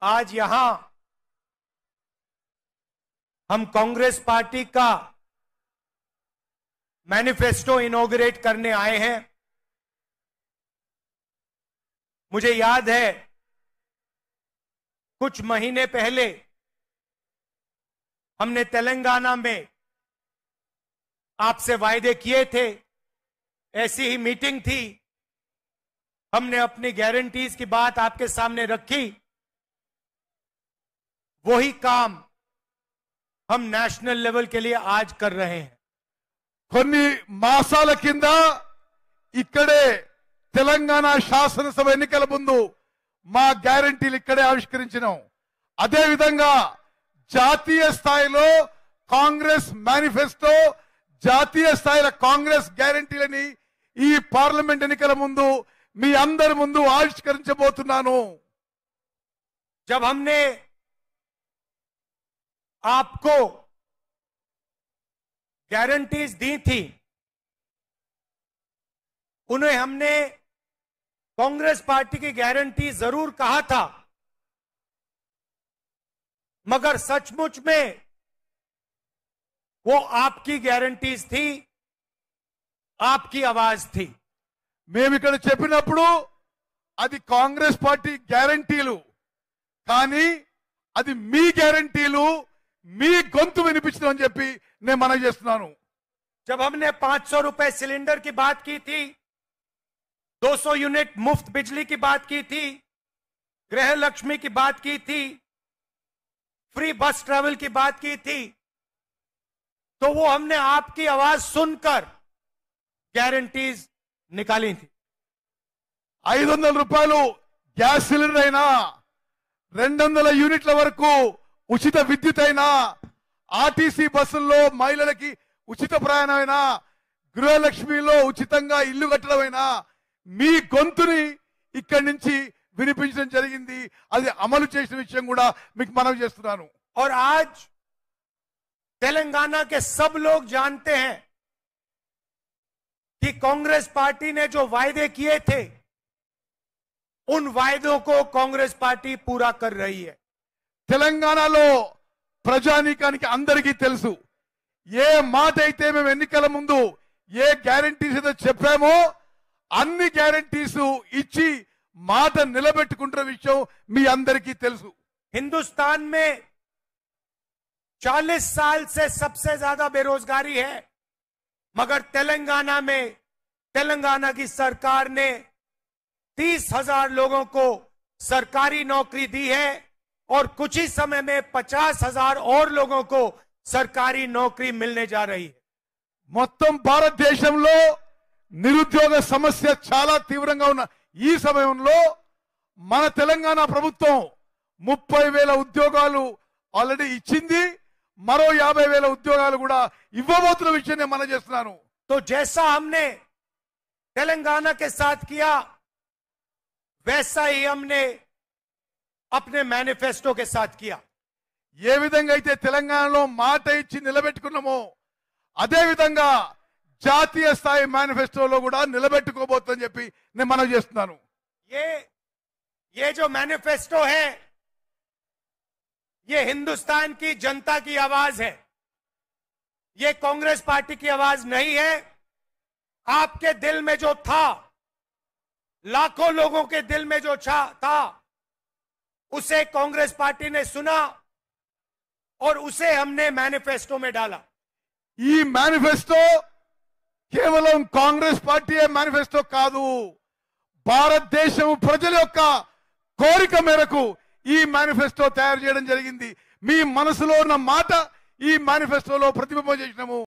आज यहां हम कांग्रेस पार्टी का मैनिफेस्टो इनॉग्रेट करने आए हैं। मुझे याद है कुछ महीने पहले हमने तेलंगाना में आपसे वायदे किए थे, ऐसी ही मीटिंग थी, हमने अपनी गारंटीज की बात आपके सामने रखी। वही काम हम నేషనల్ लेवल के लिए आज कर रहे हैं। కొన్ని మాసాల కింద ఇక్కడే తెలంగాణ శాసనసభ ఎన్నికల ముందు మా గ్యారెంటీలు ఇక్కడే ఆవిష్కరించినాం। అదే విధంగా జాతీయ స్థాయిలో కాంగ్రెస్ మేనిఫెస్టో, జాతీయ స్థాయిలో కాంగ్రెస్ గ్యారెంటీలని ఈ పార్లమెంట్ ఎన్నికల ముందు మీ అందరి ముందు ఆవిష్కరించబోతున్నాను। जब हमने आपको गारंटीज दी थी, उन्हें हमने कांग्रेस पार्टी की गारंटी जरूर कहा था, मगर सचमुच में वो आपकी गारंटीज थी, आपकी आवाज थी। మేము ఇక్కడ చెప్పినప్పుడు అది కాంగ్రెస్ పార్టీ గ్యారెంటీలు, కానీ అది మీ గ్యారెంటీలు, మీ గొంతు వినిపించడం అని చెప్పి నేను మనవి చేస్తున్నాను। जब हमने 500 रुपए सिलेंडर की बात की थी, 200 यूनिट मुफ्त बिजली की बात की थी, गृह लक्ष्मी की बात की थी, फ्री बस ट्रैवल की बात की थी, तो वो हमने आपकी आवाज सुनकर गारंटीज निकाली थी। 500 రూపాయలు గ్యాస్ సిలిండర్ అయినా, 200 యూనిట్ల వరకు ఉచిత విద్యుత్ అయినా, ఆర్టీసీ బస్సుల్లో మహిళలకి ఉచిత ప్రయాణం అయినా, గృహలక్ష్మిలో ఉచితంగా ఇల్లు కట్టడమైనా మీ గొంతుని ఇక్కడి నుంచి వినిపించడం జరిగింది। అది అమలు చేసిన విషయం కూడా మీకు మనవి చేస్తున్నాను। और आज तेलंगाना के सब लोग जानते हैं कि कांग्रेस पार्टी ने जो वायदे किए थे, उन वायदों को कांग्रेस पार्टी पूरा कर रही है। తెలంగాణలో ప్రజానీకానికి అందరికీ తెలుసు, ఏ మాట అయితే మేము ఎన్నికల ముందు ఏ గ్యారెంటీస్ అయితే చెప్పామో అన్ని గ్యారెంటీస్ ఇచ్చి మాట నిలబెట్టుకుంటున్న విషయం మీ అందరికీ తెలుసు। हिंदुस्तान में 40 साल से सबसे ज्यादा बेरोजगारी है, मगर तेलंगाना में तेलंगाना की सरकार ने 30,000 लोगों को सरकारी नौकरी दी है और कुछ ही समय में 50,000 और लोगों को सरकारी नौकरी मिलने जा रही है। మొత్తం భారతదేశంలో నిరుద్యోగ సమస్య చాలా తీవ్రంగా ఉన్న ఈ సమయంలో మన తెలంగాణ ప్రభుత్వం 30,000 ఉద్యోగాలు ఆల్రెడీ ఇచ్చింది, మరో 50,000 ఉద్యోగాలు కూడా ఇవ్వబోతున్న విషయం నేను మనం చేస్తున్నాను। तो जैसा हमने तेलंगाना के साथ किया, वैसा ही हमने अपने मैनिफेस्टो के साथ किया। ఏ విధంగా అయితే తెలంగాణలో మాట ఇచ్చి నిలబెట్టుకున్నామో అదే విధంగా జాతీయ స్థాయి మేనిఫెస్టోలో కూడా నిలబెట్టుకోబోతుందని చెప్పి నేను మనవి చేస్తున్నాను। ये जो मैनिफेस्टो है, ये हिंदुस्तान की जनता की आवाज है, ये कांग्रेस पार्टी की आवाज नहीं है। आपके दिल में जो था, लाखों लोगों के दिल में जो था, उसे कांग्रेस पार्टी ने सुना और उसे हमने मैनिफेस्टो में डाला। ఈ మేనిఫెస్టో కేవలం కాంగ్రెస్ పార్టీ మేనిఫెస్టో కాదు, భారతదేశం ప్రజల యొక్క కోరిక మేరకు ఈ మేనిఫెస్టో తయారు చేయడం జరిగింది। మీ మనసులో ఉన్న మాట ఈ మేనిఫెస్టోలో ప్రతిబింబం చేసినాము।